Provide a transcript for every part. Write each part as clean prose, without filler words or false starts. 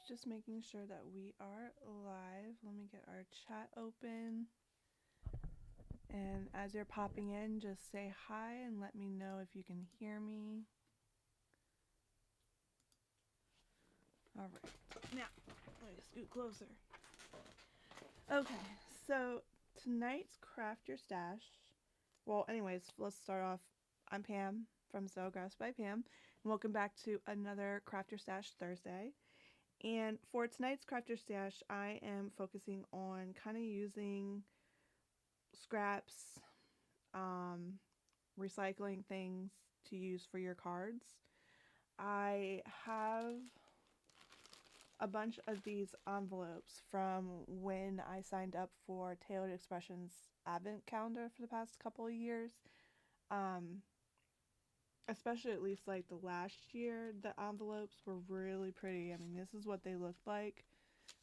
just making sure that we are live. Let me get our chat open. And as you're popping in, just say hi and let me know if you can hear me. All right. Now, let me scoot closer. Okay, so tonight's Craft Your Stash. Well, anyways, let's start off. I'm Pam from Crafts by Pam, and welcome back to another Craft Your Stash Thursday. And for tonight's Craft Your Stash, I am focusing on kind of using scraps, um, recycling things to use for your cards. I have a bunch of these envelopes from when I signed up for Tailored Expressions Advent calendar for the past couple of years. Um, Especially at least like the last year, the envelopes were really pretty. I mean, this is what they looked like,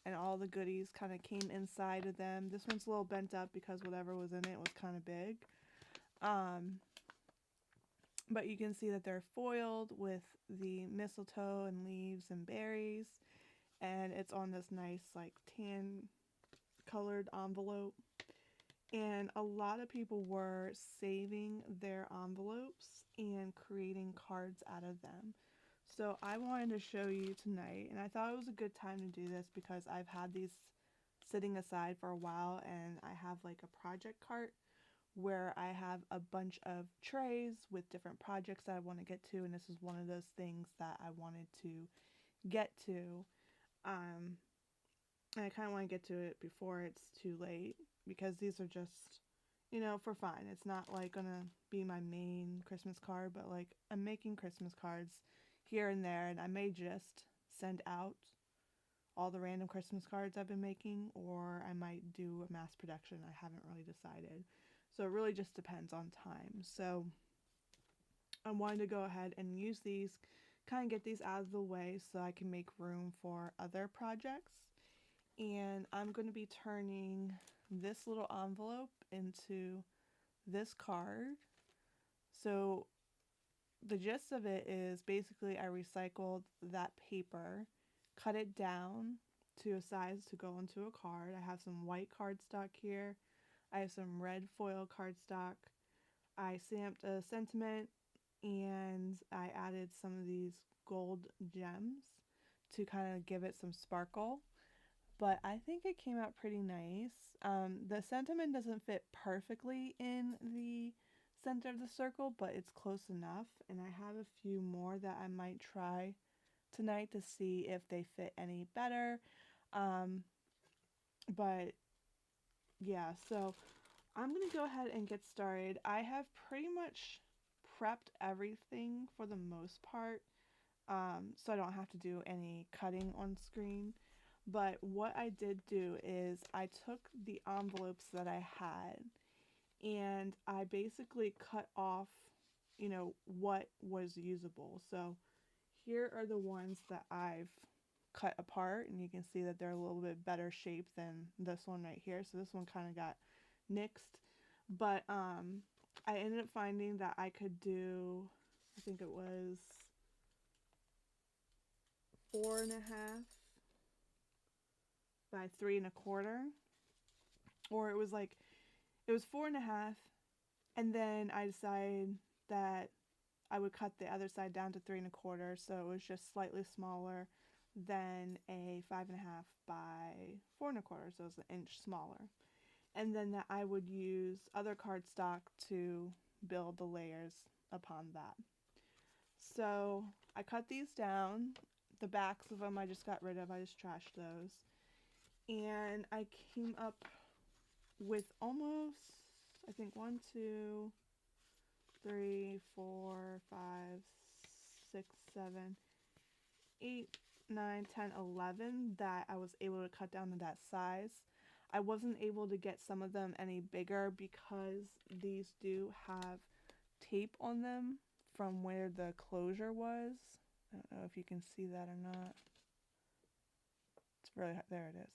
and all the goodies kind of came inside of them. This one's a little bent up because whatever was in it was kind of big. Um, but you can see that they're foiled with the mistletoe and leaves and berries, and it's on this nice like tan colored envelope. And a lot of people were saving their envelopes and creating cards out of them. So I wanted to show you tonight, and I thought it was a good time to do this because I've had these sitting aside for a while, and I have like a project cart where I have a bunch of trays with different projects that I want to get to, and this is one of those things that I wanted to get to. Um, and I kind of want to get to it before it's too late because these are just, for fun. It's not like gonna be my main Christmas card, but like I'm making Christmas cards here and there, and I may just send out all the random Christmas cards I've been making, or I might do a mass production. I haven't really decided. So it really just depends on time. So I wanted to go ahead and use these, kind of get these out of the way so I can make room for other projects. And I'm going to be turning this little envelope into this card. So the gist of it is basically I recycled that paper, cut it down to a size to go into a card. I have some white cardstock here. I have some red foil cardstock. I stamped a sentiment and I added some of these gold gems to kind of give it some sparkle. But I think it came out pretty nice. The sentiment doesn't fit perfectly in the center of the circle, but it's close enough. And I have a few more that I might try tonight to see if they fit any better. Um, but yeah, so I'm going to go ahead and get started. I have pretty much prepped everything for the most part, so I don't have to do any cutting on screen. But what I did do is I took the envelopes that I had and I basically cut off, what was usable. So here are the ones that I've cut apart, and you can see that they're a little bit better shape than this one right here. So this one kind of got nixed, but I ended up finding that I could do, I think it was 4.5 by 3.25, or it was 4.5, and then I decided that I would cut the other side down to 3.25, so it was just slightly smaller than a 5.5 by 4.25, so it was an inch smaller. And then that I would use other cardstock to build the layers upon that. So I cut these down. The backs of them I just got rid of. I just trashed those. And I came up with almost, I think, 1, 2, 3, 4, 5, 6, 7, 8, 9, 10, 11 that I was able to cut down to that size. I wasn't able to get some of them any bigger because these do have tape on them from where the closure was. I don't know if you can see that or not. It's really, there it is.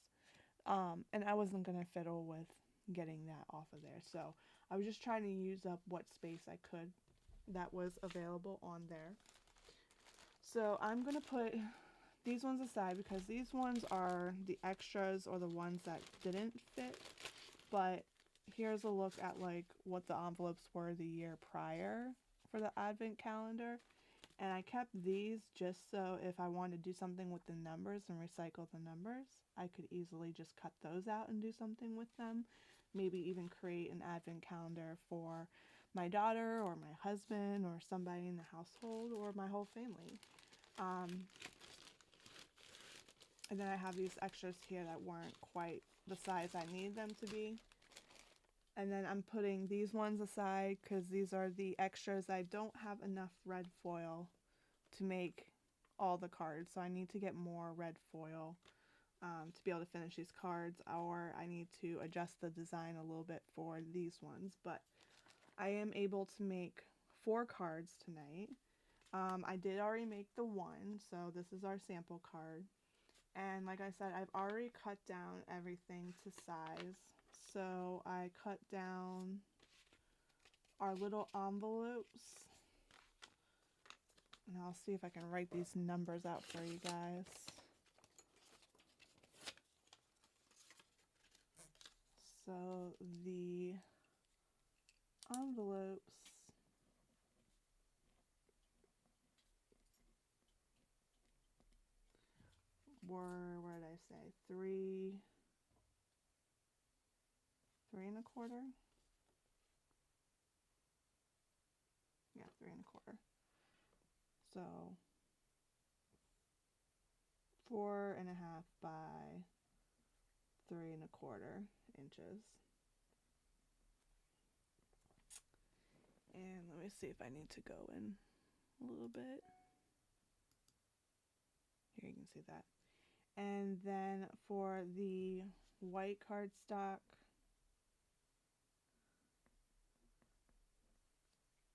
And I wasn't going to fiddle with getting that off of there. So I was just trying to use up what space I could that was available on there. So I'm going to put these ones aside because these ones are the extras or the ones that didn't fit. But here's a look at like what the envelopes were the year prior for the advent calendar. And I kept these just so if I wanted to do something with the numbers and recycle the numbers, I could easily just cut those out and do something with them. Maybe even create an advent calendar for my daughter or my husband or somebody in the household or my whole family. And then I have these extras here that weren't quite the size I need them to be. And then I'm putting these ones aside because these are the extras. I don't have enough red foil to make all the cards, so I need to get more red foil to be able to finish these cards, or I need to adjust the design a little bit for these ones. But I am able to make 4 cards tonight. I did already make the one, so this is our sample card. And like I said, I've already cut down everything to size. So I cut down our little envelopes. And I'll see if I can write these numbers out for you guys. So the envelopes were, what did I say, 3 3 1/4. Yeah, 3 1/4. So 4.5 by 3 1/4 inches. And let me see if I need to go in a little bit. Here you can see that. And then for the white cardstock,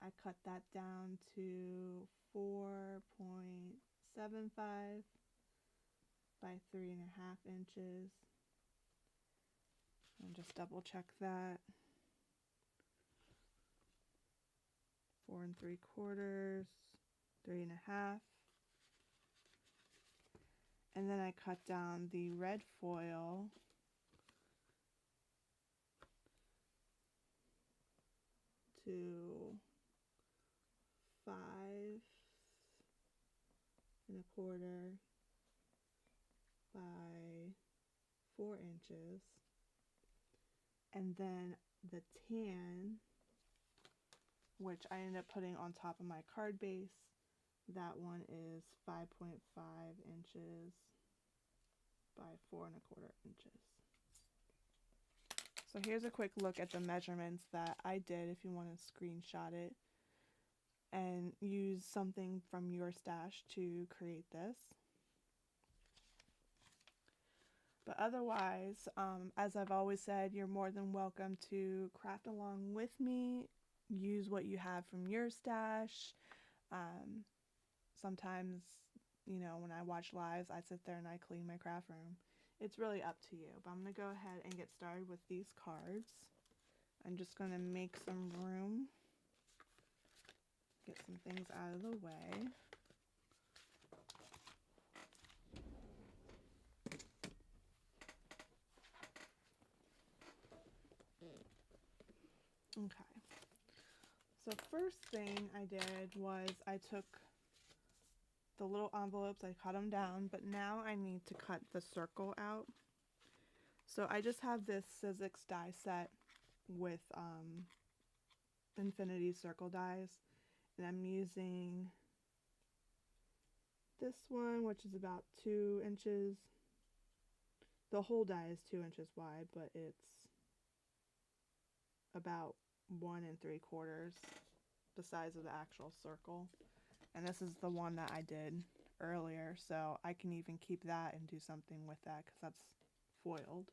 I cut that down to 4.75 by 3.5 inches. And just double check that. 4 3/4, 3.5. And then I cut down the red foil to 5 1/4 by 4 inches. And then the tan, which I ended up putting on top of my card base, that one is 5.5 inches by 4 1/4 inches. So here's a quick look at the measurements that I did if you want to screenshot it and use something from your stash to create this. But otherwise, as I've always said, you're more than welcome to craft along with me. Use what you have from your stash. Sometimes, you know, when I watch lives, I sit there and I clean my craft room. It's really up to you. But I'm going to go ahead and get started with these cards. I'm just going to make some room. Get some things out of the way. Okay. So first thing I did was I took the little envelopes, I cut them down, but now I need to cut the circle out. So I just have this Sizzix die set with infinity circle dies, and I'm using this one, which is about 2 inches. The whole die is 2 inches wide, but it's about 1 3/4 the size of the actual circle. And this is the one that I did earlier, so I can even keep that and do something with that because that's foiled.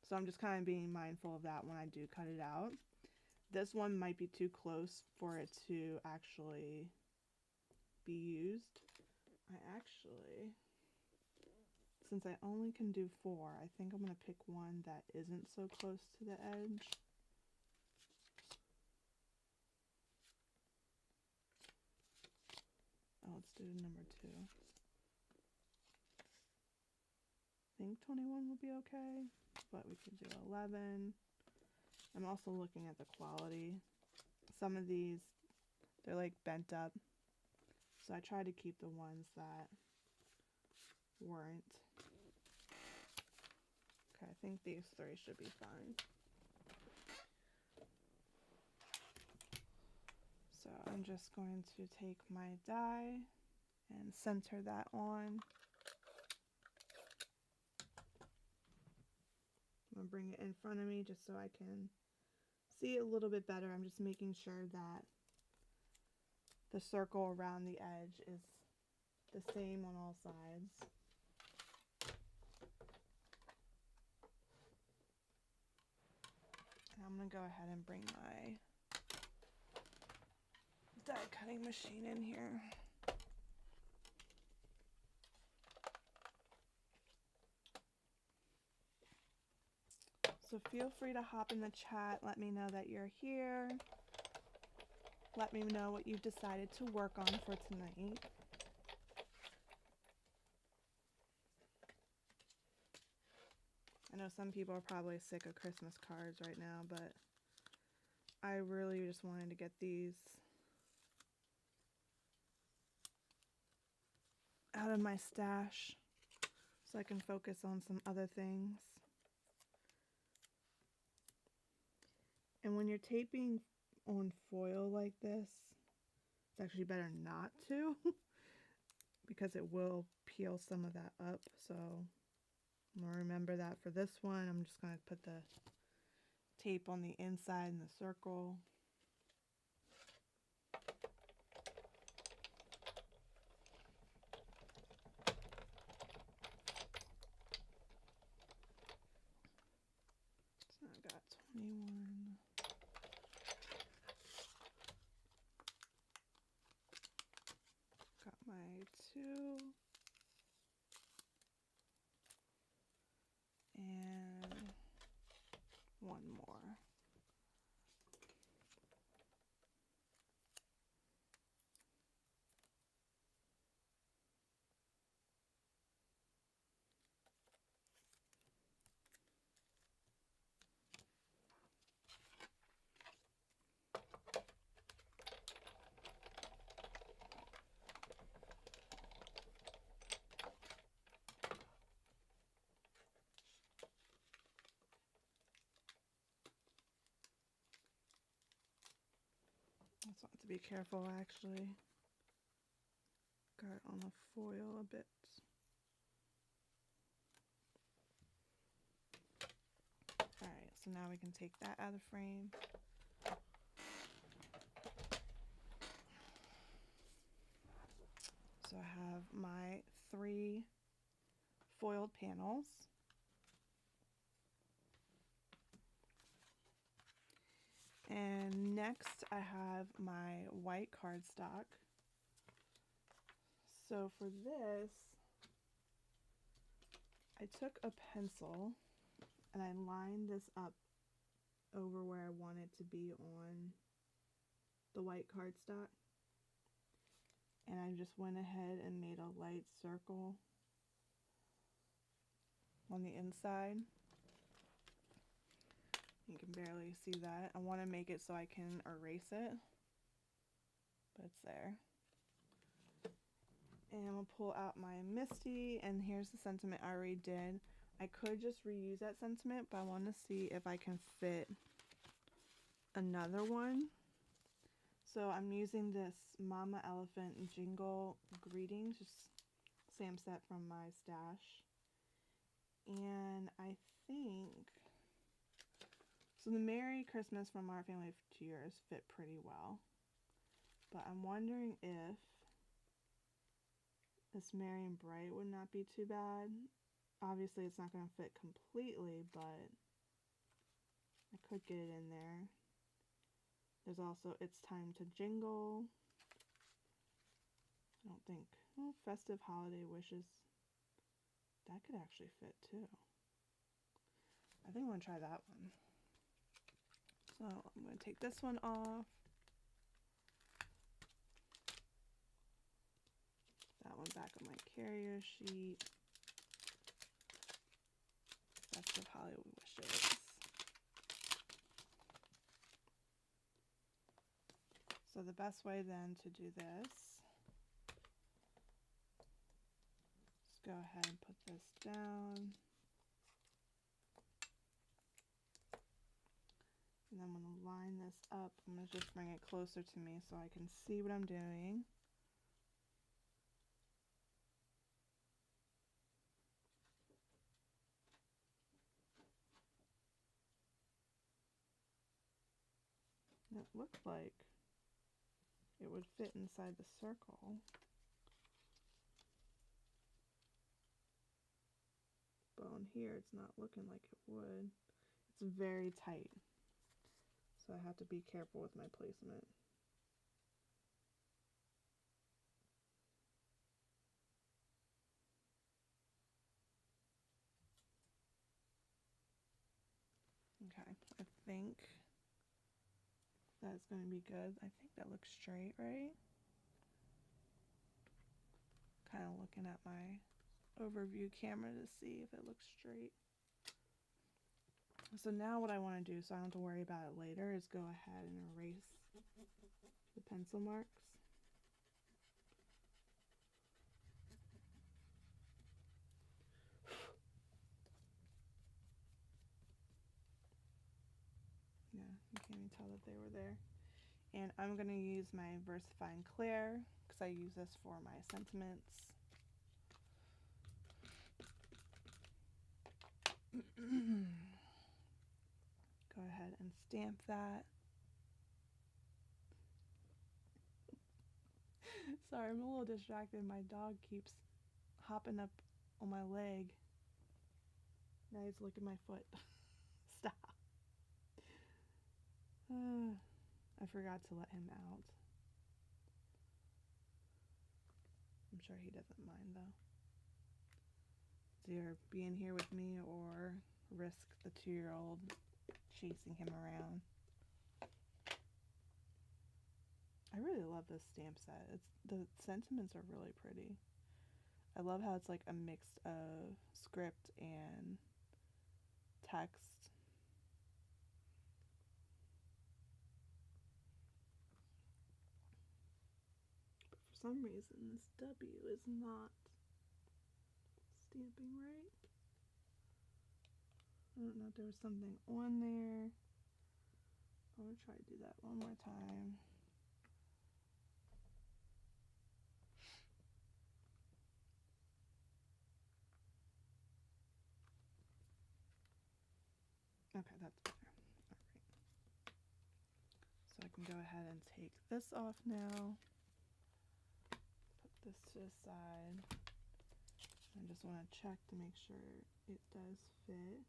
So I'm just kind of being mindful of that when I do cut it out. This one might be too close for it to actually be used. Since I only can do 4, I think I'm going to pick one that isn't so close to the edge. Oh, let's do number 2. think 21 will be okay, but we can do 11. I'm also looking at the quality. Some of these, they're like bent up. So I tried to keep the ones that weren't. Okay, I think these 3 should be fine. So I'm just going to take my die and center that on. I'm going to bring it in front of me just so I can see it a little bit better. I'm just making sure that the circle around the edge is the same on all sides. And I'm going to go ahead and bring my die cutting machine in here. So feel free to hop in the chat, let me know that you're here. Let me know what you've decided to work on for tonight. I know some people are probably sick of Christmas cards right now, but I really just wanted to get these out of my stash so I can focus on some other things. And when you're taping on foil like this, it's actually better not to because it will peel some of that up. So I'm going to remember that for this one. I'm just going to put the tape on the inside in the circle. So I got 21. Got my 2. And 1 more. I just want to be careful actually. Got it on the foil a bit. Alright, so now we can take that out of the frame. So I have my 3 foiled panels. And next I have my white cardstock. So for this, I took a pencil and I lined this up over where I want it to be on the white cardstock. And I just went ahead and made a light circle on the inside. You can barely see that. I want to make it so I can erase it, but it's there. And I'm going to pull out my Misty, and here's the sentiment I already did. I could just reuse that sentiment, but I want to see if I can fit another one. So I'm using this Mama Elephant Jingle Greetings, just Sam set from my stash. And I think, so the Merry Christmas from Our Family of 2 Years fit pretty well. But I'm wondering if this Merry and Bright would not be too bad. Obviously it's not going to fit completely, but I could get it in there. There's also It's Time to Jingle. I don't think, oh, Festive Holiday Wishes. That could actually fit too. I think I'm going to try that one. So I'm going to take this one off. That one back on my carrier sheet. I wish it was. So the best way then to do this, just go ahead and put this down. And I'm going to line this up. I'm going to just bring it closer to me so I can see what I'm doing. And it looked like it would fit inside the circle. But on here, it's not looking like it would. It's very tight. So I have to be careful with my placement. Okay, I think that's going to be good. I think that looks straight, right? Kind of looking at my overview camera to see if it looks straight. So now what I want to do, so I don't have to worry about it later, is go ahead and erase the pencil marks. Yeah, you can't even tell that they were there. And I'm going to use my VersaFine Clear because I use this for my sentiments. Go ahead and stamp that. Sorry, I'm a little distracted. My dog keeps hopping up on my leg. Now he's licking my foot. Stop. I forgot to let him out. I'm sure he doesn't mind though. It's either being here with me or risk the 2-year-old chasing him around. I really love this stamp set. The sentiments are really pretty. I love how it's like a mix of script and text. But for some reason this W is not stamping right. I don't know if there was something on there. I'm going to try to do that one more time. Okay, that's better. All right. So I can go ahead and take this off now. Put this to the side. I just want to check to make sure it does fit.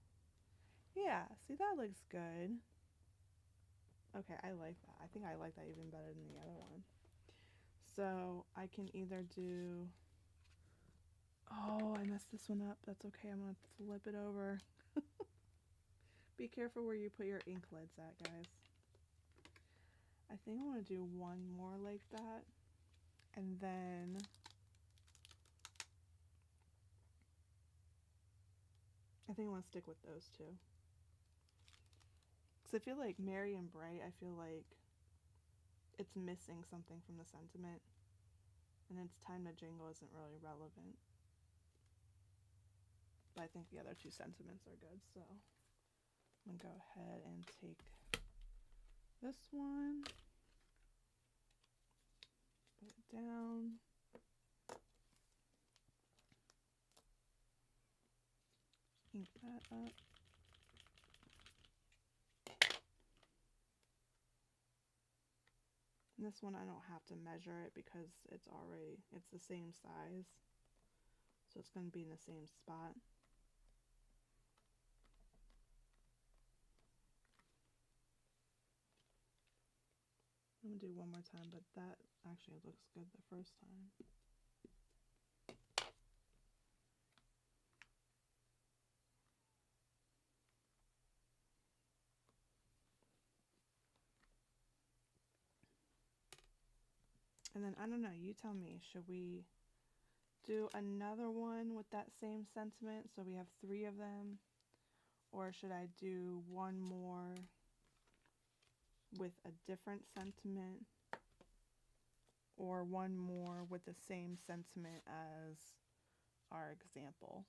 Yeah, see, that looks good. Okay, I like that. I think I like that even better than the other one. So I can either do... Oh, I messed this one up. That's okay. I'm going to flip it over. Be careful where you put your ink lids at, guys. I think I want to do one more like that. And then I think I want to stick with those two. Because I feel like Merry and Bright, I feel like it's missing something from the sentiment. And It's Time to Jingle isn't really relevant. But I think the other two sentiments are good, so I'm going to go ahead and take this one, put it down, ink that up. And this one I don't have to measure it because it's the same size. So it's going to be in the same spot. I'm going to do one more time, but that actually looks good the first time. And then, I don't know, you tell me, should we do another one with that same sentiment so we have 3 of them? Or should I do one more with a different sentiment, or one more with the same sentiment as our example?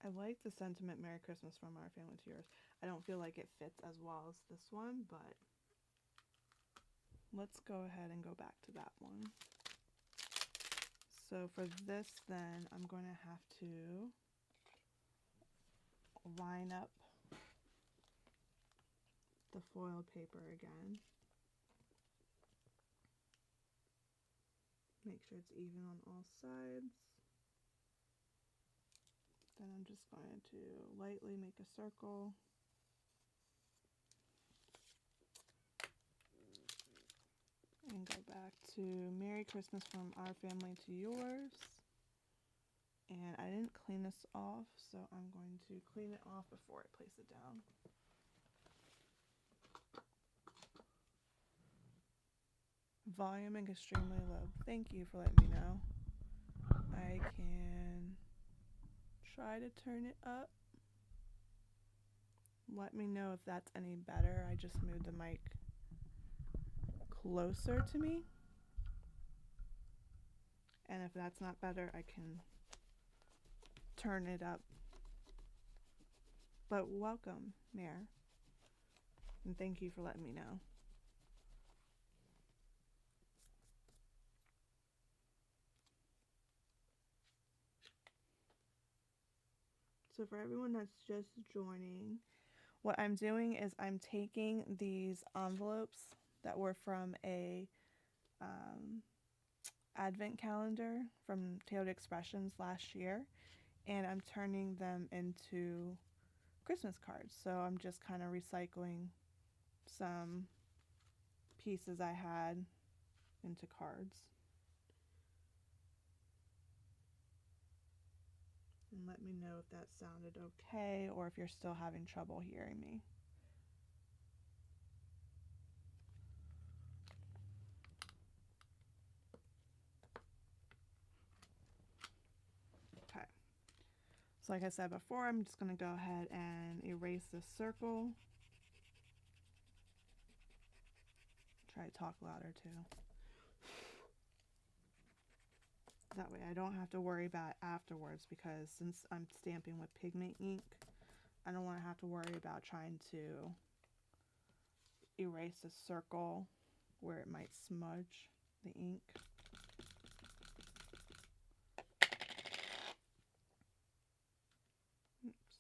I like the sentiment Merry Christmas from our family to yours. I don't feel like it fits as well as this one, but let's go ahead and go back to that one. So for this then, I'm going to have to line up the foil paper again. Make sure it's even on all sides. Then I'm just going to lightly make a circle. And go back to Merry Christmas from our family to yours. And I didn't clean this off, so I'm going to clean it off before I place it down. Volume extremely low. Thank you for letting me know. I can try to turn it up. Let me know if that's any better. I just moved the mic closer to me. And if that's not better, I can turn it up. But welcome, Mayor. And thank you for letting me know. So for everyone that's just joining, what I'm doing is I'm taking these envelopes that were from a advent calendar from Tailored Expressions last year, and I'm turning them into Christmas cards. So I'm just kind of recycling some pieces I had into cards. And let me know if that sounded okay or if you're still having trouble hearing me. Okay. So like I said before, I'm just going to go ahead and erase this circle. Try to talk louder too. That way I don't have to worry about it afterwards, because since I'm stamping with pigment ink, I don't want to have to worry about trying to erase a circle where it might smudge the ink. Oops.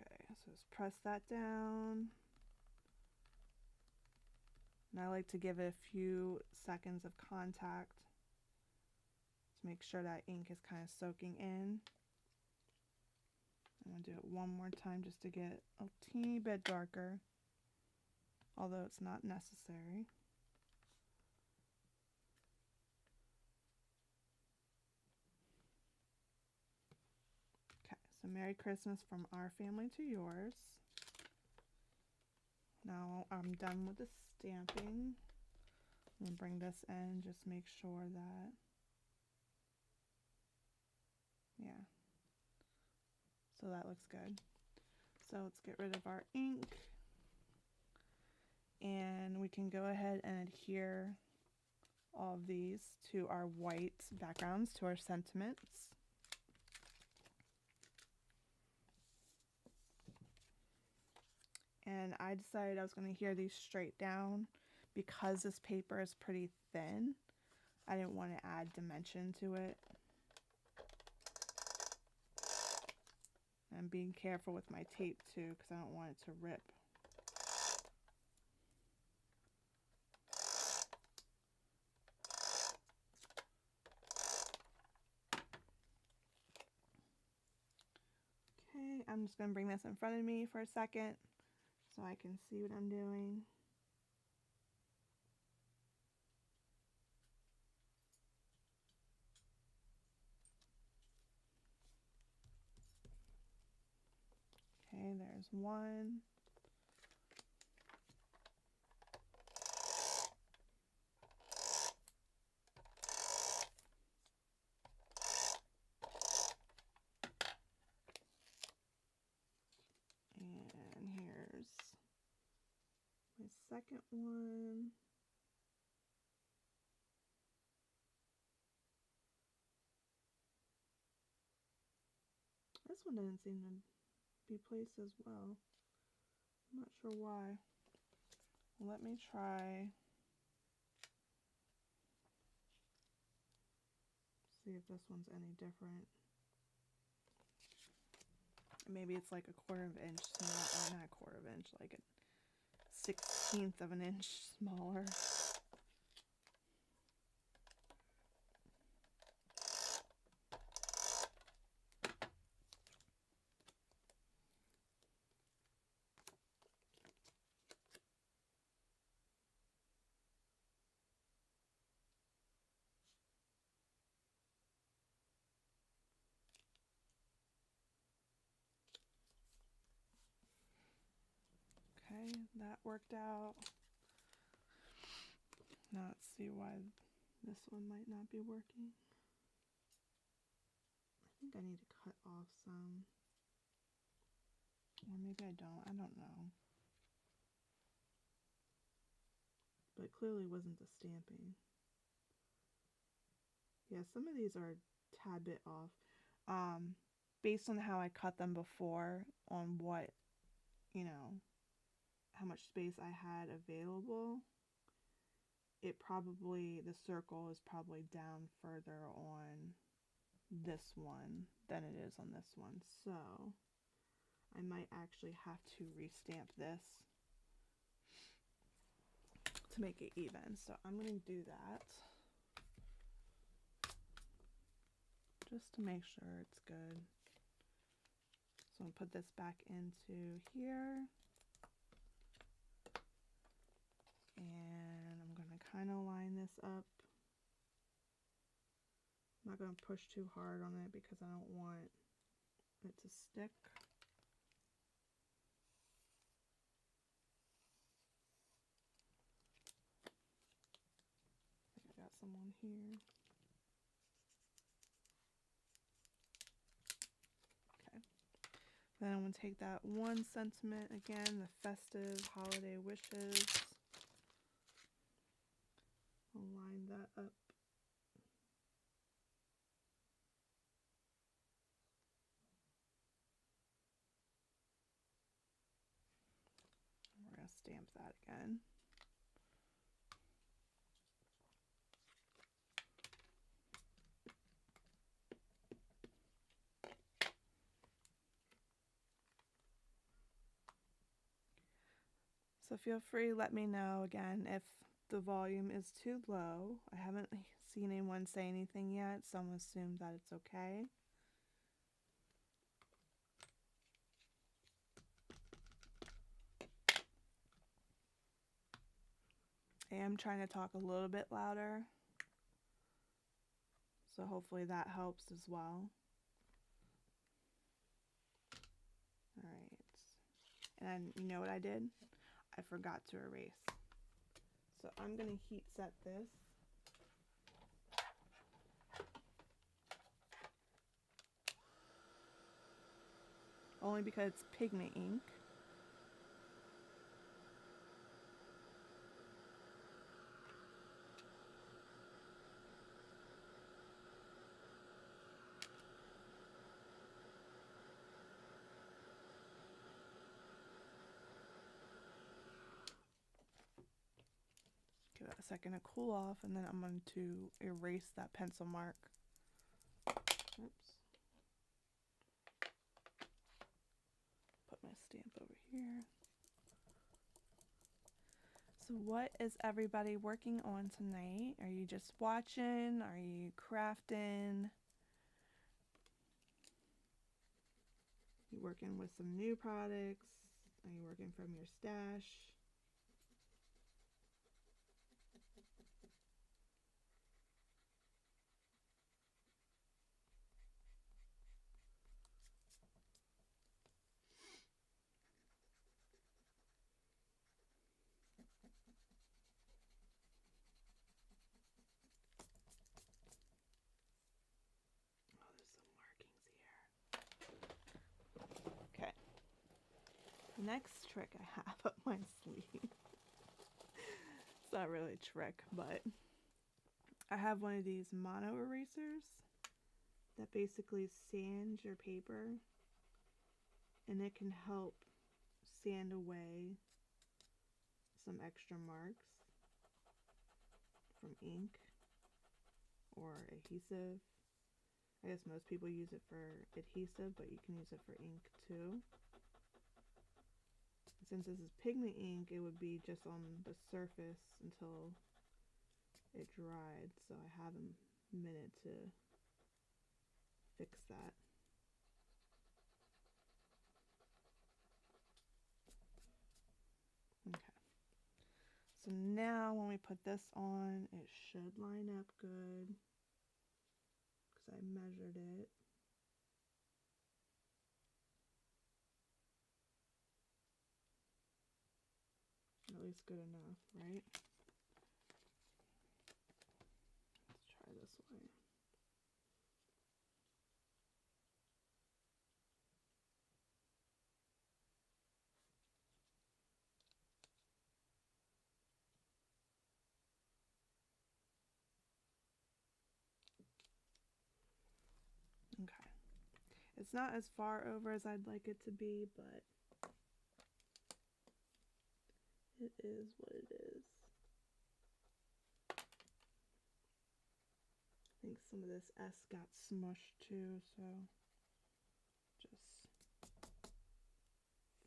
Okay, so just press that down. And I like to give it a few seconds of contact to make sure that ink is kind of soaking in. I'm going to do it one more time just to get a teeny bit darker, although it's not necessary. Okay, so Merry Christmas from our family to yours. Now I'm done with the stamping. I'm going to bring this in, just make sure that, yeah. So that looks good. So let's get rid of our ink. And we can go ahead and adhere all of these to our white backgrounds, to our sentiments. And I decided I was going to adhere these straight down because this paper is pretty thin. I didn't want to add dimension to it. I'm being careful with my tape too, because I don't want it to rip. Okay, I'm just going to bring this in front of me for a second so I can see what I'm doing. Okay, there's one. second one. This one didn't seem to be placed as well. I'm not sure why. Let me try. See if this one's any different. Maybe it's like a 1/4 inch smaller, or not a 1/4 inch, like a 1/16 of an inch smaller. Okay, that worked out. Now let's see why this one might not be working. I think I need to cut off some. Or maybe I don't. I don't know. But it clearly wasn't the stamping. Yeah, some of these are a tad bit off. Based on how I cut them before, on what, you know, how much space I had available, it probably, the circle is probably down further on this one than it is on this one. So I might actually have to restamp this to make it even. So I'm going to do that just to make sure it's good. So I'm going to put this back into here. And I'm going to kind of line this up. I'm not going to push too hard on it because I don't want it to stick. I think I got some on here. Okay. Then I'm going to take that 1 sentiment again, the festive holiday wishes. I'll line that up. We're going to stamp that again. So feel free, let me know again if the volume is too low. I haven't seen anyone say anything yet, so I'm going to assume that it's okay. I am trying to talk a little bit louder, so hopefully that helps as well. Alright, and you know what I did? I forgot to erase. So I'm going to heat set this. Only because it's pigment ink. Give that a second to cool off, and then I'm going to erase that pencil mark. Oops. Put my stamp over here. So what is everybody working on tonight? Are you just watching? Are you crafting? Are you working with some new products? Are you working from your stash? Next trick I have up my sleeve not really a trick, but I have one of these mono erasers that basically sands your paper, and it can help sand away some extra marks from ink or adhesive. I guess most people use it for adhesive, but you can use it for ink too. Since this is pigment ink, it would be just on the surface until it dried, so I have a minute to fix that. Okay. So now when we put this on, it should line up good because I measured it. At least good enough, right? Let's try this way. Okay. It's not as far over as I'd like it to be, but it is what it is. I think some of this S got smushed too, so just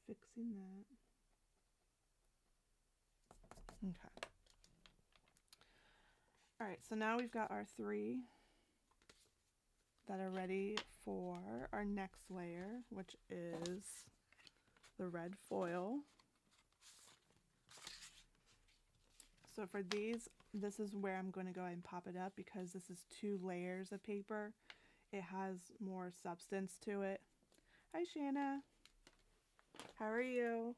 fixing that. Okay. Alright, so now we've got our 3 that are ready for our next layer, which is the red foil. So for these, this is where I'm going to go ahead and pop it up because this is 2 layers of paper. It has more substance to it. Hi, Shanna. How are you?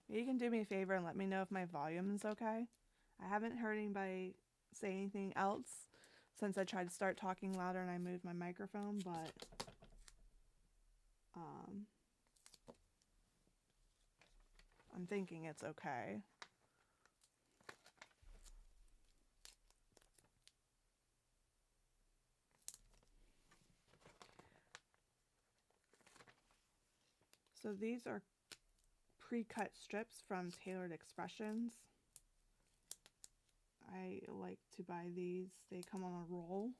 You can do me a favor and let me know if my volume is okay. I haven't heard anybody say anything else since I tried to start talking louder and I moved my microphone, but I'm thinking it's okay. So these are pre-cut strips from Tailored Expressions. I like to buy these. They come on a roll.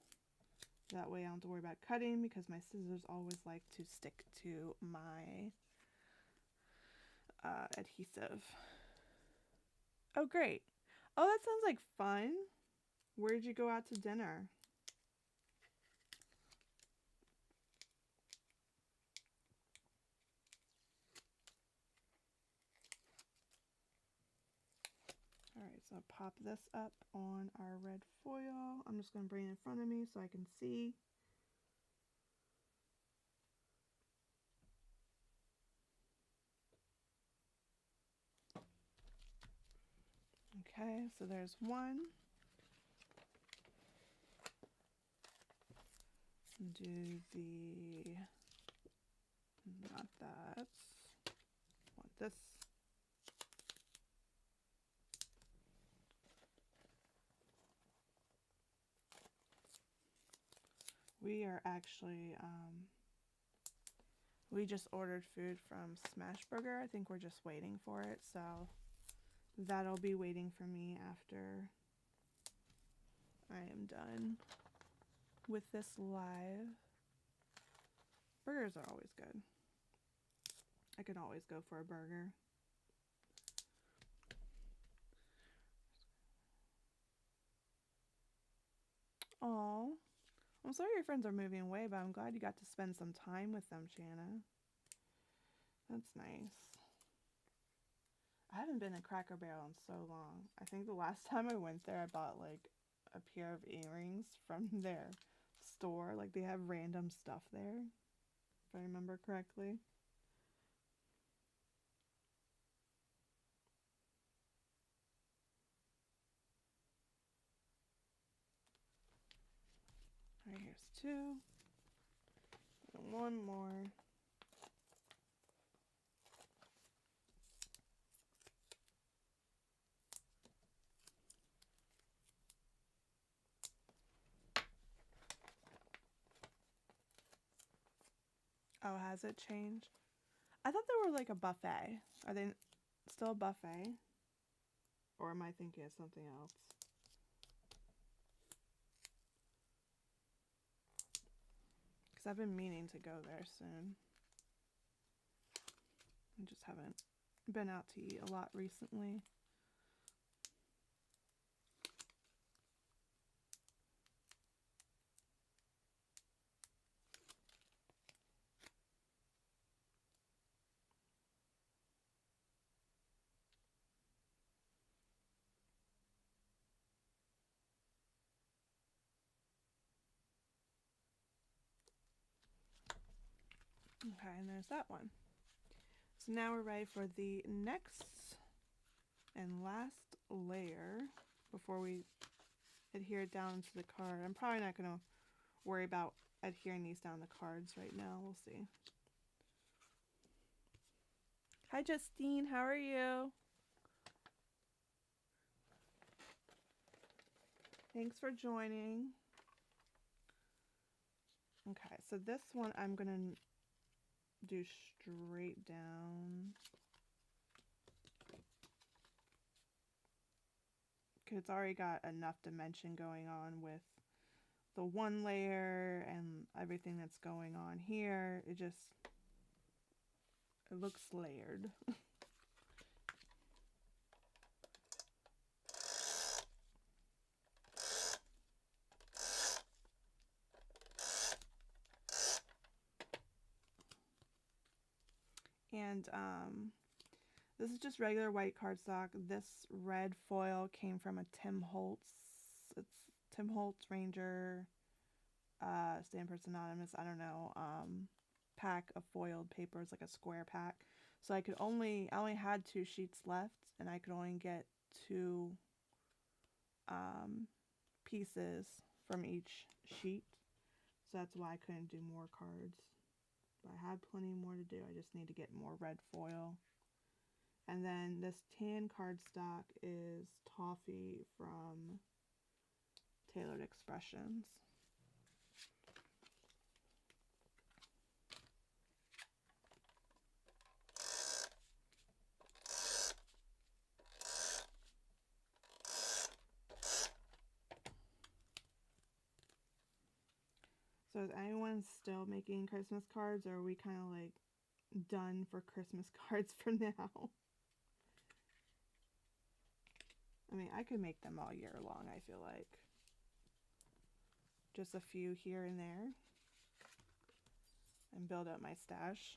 That way I don't have to worry about cutting because my scissors always like to stick to my adhesive. Oh, great. Oh, that sounds like fun. Where'd you go out to dinner? Alright, so I'll pop this up on our red foil. I'm just going to bring it in front of me so I can see. Okay, so there's one. Do the, not that, want this. We are actually, we just ordered food from Smashburger. I think we're just waiting for it, so that'll be waiting for me after I am done with this live. Burgers are always good. I can always go for a burger. Aw. I'm sorry your friends are moving away, but I'm glad you got to spend some time with them, Shanna. That's nice. I haven't been to Cracker Barrel in so long. I think the last time I went there, I bought like a pair of earrings from their store. Like they have random stuff there, if I remember correctly. All right, here's 2. And one more. Oh, has it changed? I thought they were like a buffet. Are they still a buffet? Or am I thinking of something else? Because I've been meaning to go there soon. I just haven't been out to eat a lot recently. Okay, and there's that one. So now we're ready for the next and last layer before we adhere it down to the card. I'm probably not going to worry about adhering these down the cards right now. We'll see. Hi, Justine. How are you? Thanks for joining. Okay, so this one I'm going to do straight down. Because it's already got enough dimension going on with the one layer and everything that's going on here. It looks layered. And this is just regular white cardstock. This red foil came from a Tim Holtz. It's Tim Holtz Ranger Stampers Anonymous, I don't know, pack of foiled papers, like a square pack. So I only had 2 sheets left, and I could only get 2 pieces from each sheet. So that's why I couldn't do more cards. But I have plenty more to do. I just need to get more red foil. And then this tan cardstock is Toffee from Tailored Expressions. So is anyone still making Christmas cards, or are we kind of like done for Christmas cards for now? I mean, I could make them all year long, I feel like. Just a few here and there. And build up my stash.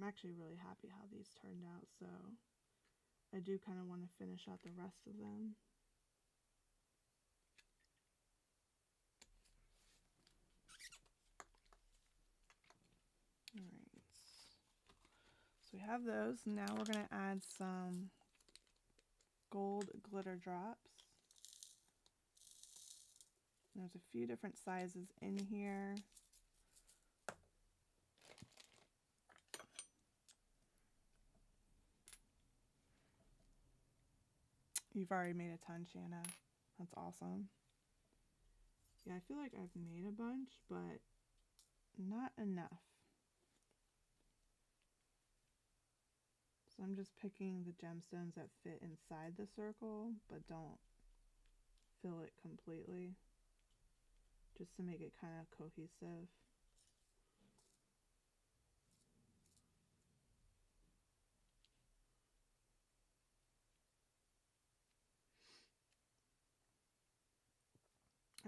I'm actually really happy how these turned out, so I do kind of want to finish out the rest of them. Alright, so we have those. Now we're going to add some gold glitter drops. There's a few different sizes in here. You've already made a ton, Shanna. That's awesome. Yeah, I feel like I've made a bunch, but not enough. So I'm just picking the gemstones that fit inside the circle, but don't fill it completely, just to make it kind of cohesive.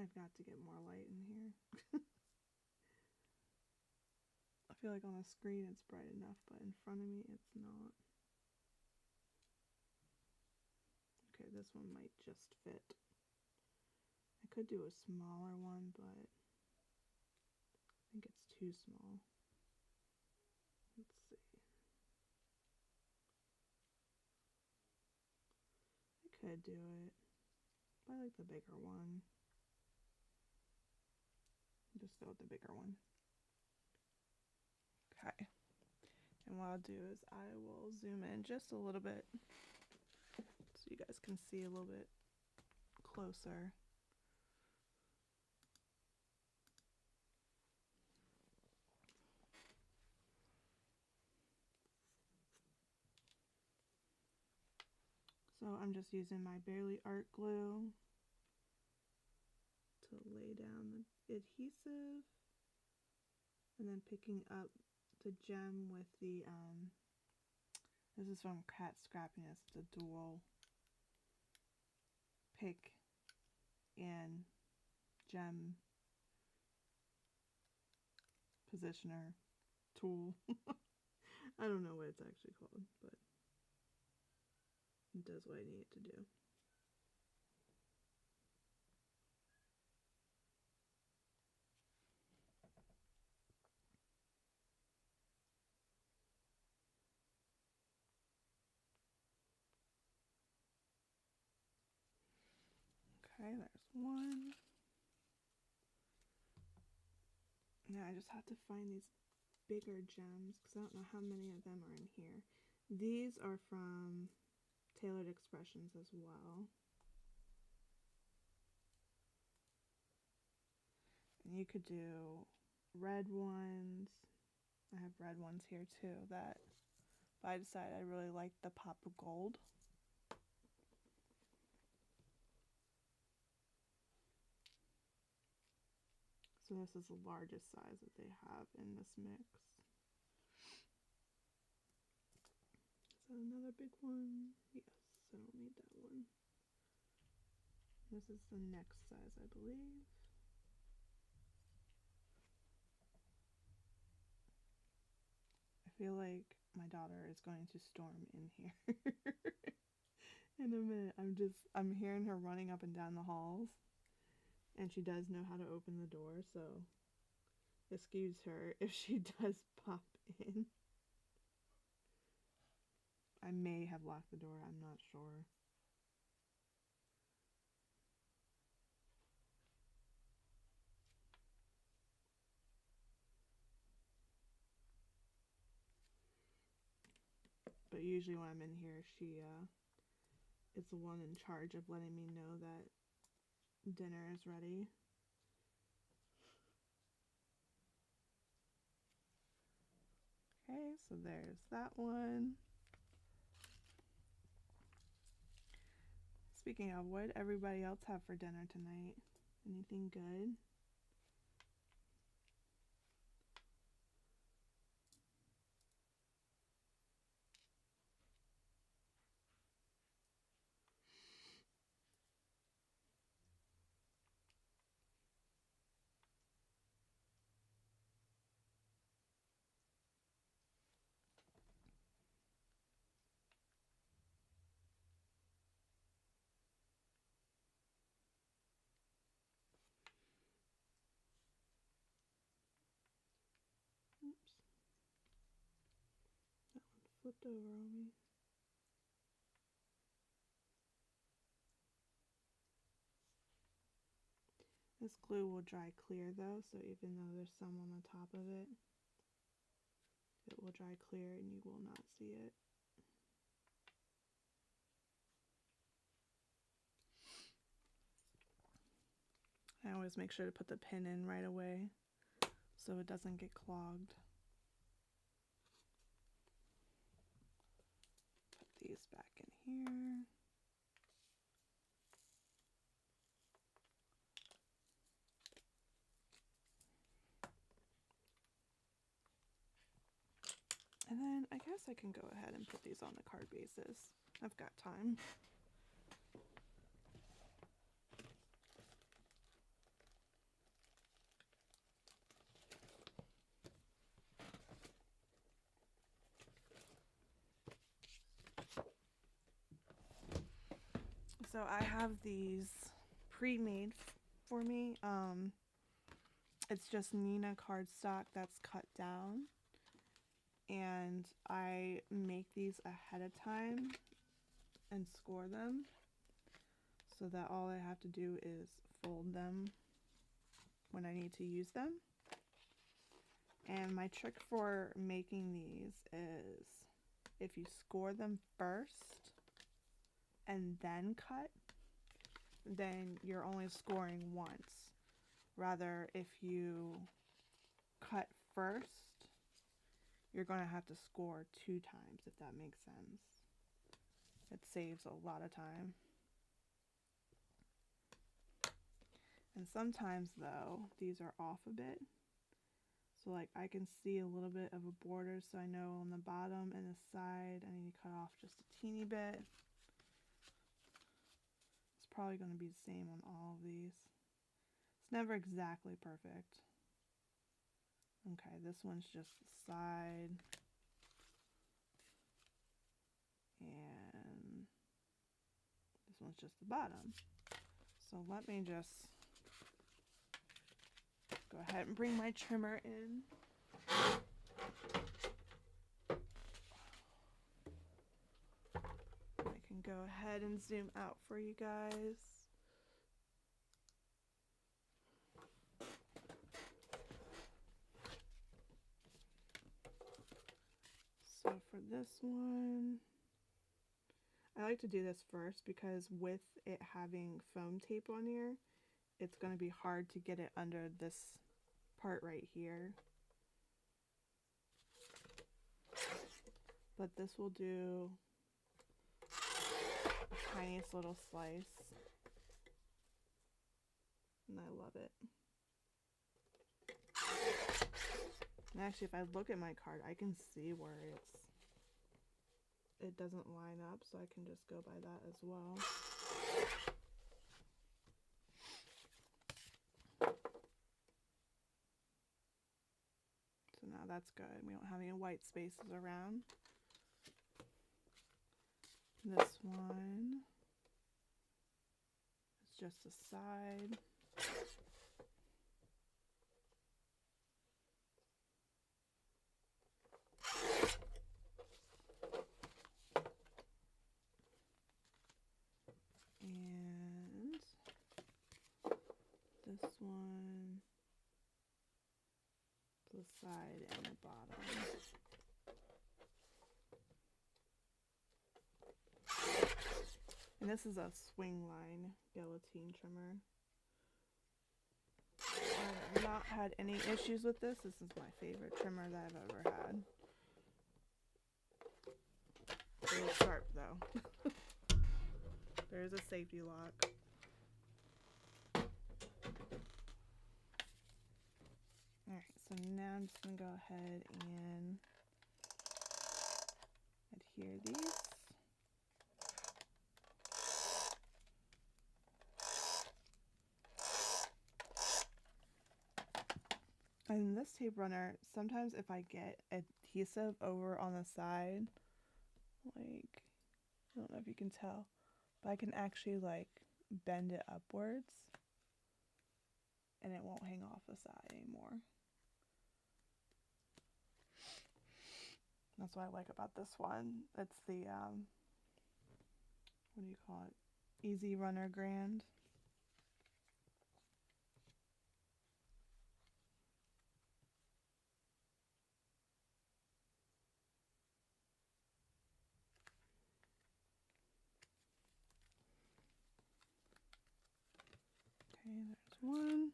I've got to get more light in here. I feel like on the screen it's bright enough, but in front of me it's not. Okay, this one might just fit. I could do a smaller one, but I think it's too small. Let's see. I could do it, but I like the bigger one. Just go with the bigger one. Okay. And what I'll do is I will zoom in just a little bit so you guys can see a little bit closer. So I'm just using my Barely Art glue to lay down the adhesive, and then picking up the gem with the, this is from Cat Scrappiness, the dual pick and gem positioner tool. I don't know what it's actually called, but it does what I need it to do. Okay, there's one. Now I just have to find these bigger gems because I don't know how many of them are in here. These are from Tailored Expressions as well. And you could do red ones. I have red ones here too that, but I decided I really like the pop of gold. So this is the largest size that they have in this mix. Is that another big one? Yes, I don't need that one. This is the next size, I believe. I feel like my daughter is going to storm in here in a minute. I'm hearing her running up and down the halls, and she does know how to open the door, so excuse her if she does pop in. I may have locked the door, I'm not sure. But usually when I'm in here, she is the one in charge of letting me know that dinner is ready. Okay, so there's that one. Speaking of, what did everybody else have for dinner tonight? Anything good? Oops. That one flipped over on me. This glue will dry clear though, so even though there's some on the top of it, it will dry clear and you will not see it. I always make sure to put the pin in right away so it doesn't get clogged. Put these back in here. And then I guess I can go ahead and put these on the card bases. I've got time. So I have these pre-made for me. It's just Nina cardstock that's cut down, and I make these ahead of time and score them so that all I have to do is fold them when I need to use them. And my trick for making these is if you score them first and then cut, then you're only scoring once. Rather, if you cut first, you're going to have to score 2 times, if that makes sense. It saves a lot of time. And sometimes, though, these are off a bit. So, like, I can see a little bit of a border, so I know on the bottom and the side I need to cut off just a teeny bit. It's probably going to be the same on all of these. It's never exactly perfect. Okay, this one's just the side. And this one's just the bottom. So let me just go ahead and bring my trimmer in. I can go ahead and zoom out for you guys. So for this one, I like to do this first because with it having foam tape on here, it's going to be hard to get it under this part right here. But this will do the tiniest little slice. And I love it. And actually, if I look at my card, I can see where it doesn't line up, so I can just go by that as well. So now that's good. We don't have any white spaces around. This one is just a side. And this one, the side and the bottom. And this is a swing line guillotine trimmer. I've not had any issues with this. This is my favorite trimmer that I've ever had. Very sharp though. There's a safety lock. Alright, so now I'm just going to go ahead and adhere these. And this tape runner, sometimes if I get adhesive over on the side, like, I don't know if you can tell, but I can actually like bend it upwards and it won't hang off the side anymore. That's what I like about this one. It's the, what do you call it? Easy Runner Grand. Okay, there's one.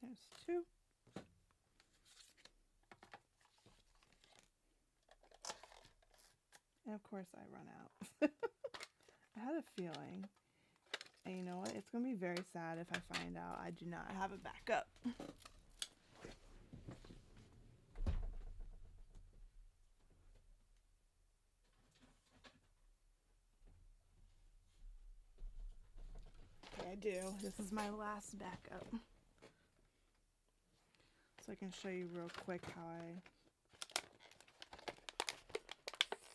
There's two. And of course I run out. I had a feeling. And you know what? It's going to be very sad if I find out I do not have a backup. Okay, I do. This is my last backup. So I can show you real quick how I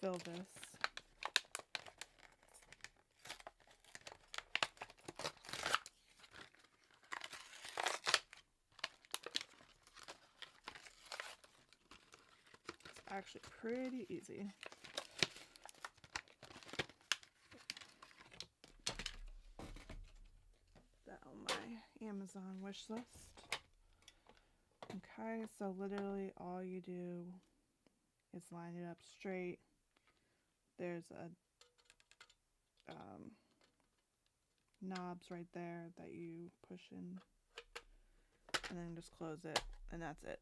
fill this. It's actually pretty easy. That on my Amazon wish list. Okay, so literally all you do is line it up straight. There's a knobs right there that you push in, and then just close it, and that's it.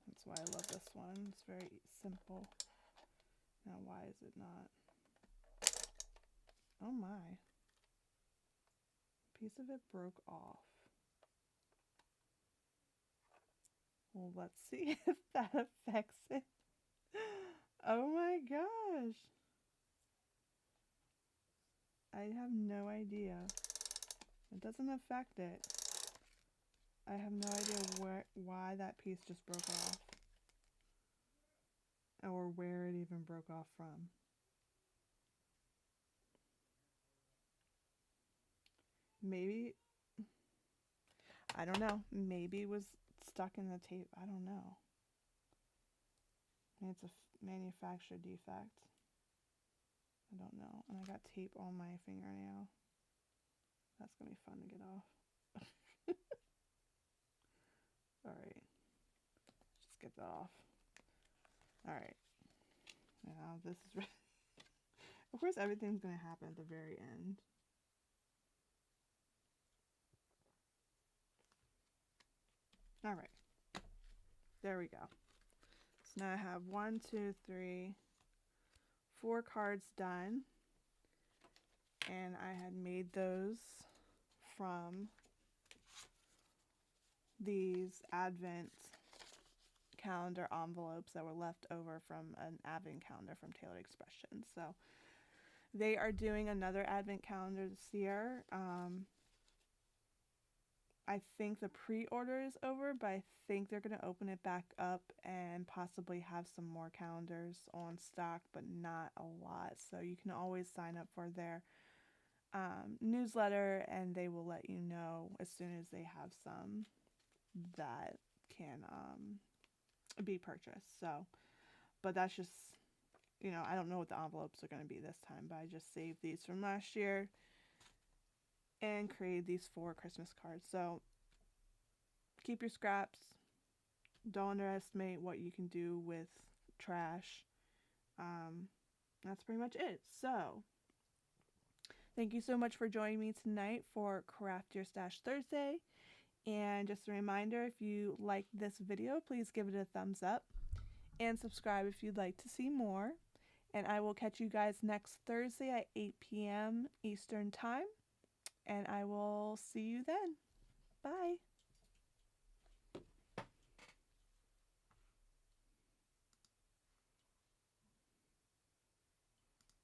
That's why I love this one. It's very simple. Now why is it not? Oh my. A piece of it broke off. Well, let's see if that affects it. Oh my gosh. I have no idea. It doesn't affect it. I have no idea why that piece just broke off. Or where it even broke off from. Maybe, I don't know. Maybe it was stuck in the tape. I don't know. Maybe it's a manufacturer defect. I don't know. And I got tape on my fingernail. That's going to be fun to get off. Alright. Just get that off. Alright. Now this is ready. Of course everything's going to happen at the very end. Alright. There we go. So now I have 1, 2, 3, 4 cards done. And I had made those from these Advent calendar envelopes that were left over from an Advent calendar from Tailored Expressions. So they are doing another Advent calendar this year. I think the pre-order is over, but I think they're going to open it back up and possibly have some more calendars on stock, but not a lot. So you can always sign up for their newsletter, and they will let you know as soon as they have some that can be purchased. So, but that's just, you know, I don't know what the envelopes are going to be this time, but I just saved these from last year and created these 4 Christmas cards. So keep your scraps. Don't underestimate what you can do with trash. That's pretty much it. So thank you so much for joining me tonight for Craft Your Stash Thursday. And just a reminder, if you like this video, please give it a thumbs up and subscribe if you'd like to see more. And I will catch you guys next Thursday at 8 p.m. Eastern Time. And I will see you then. Bye.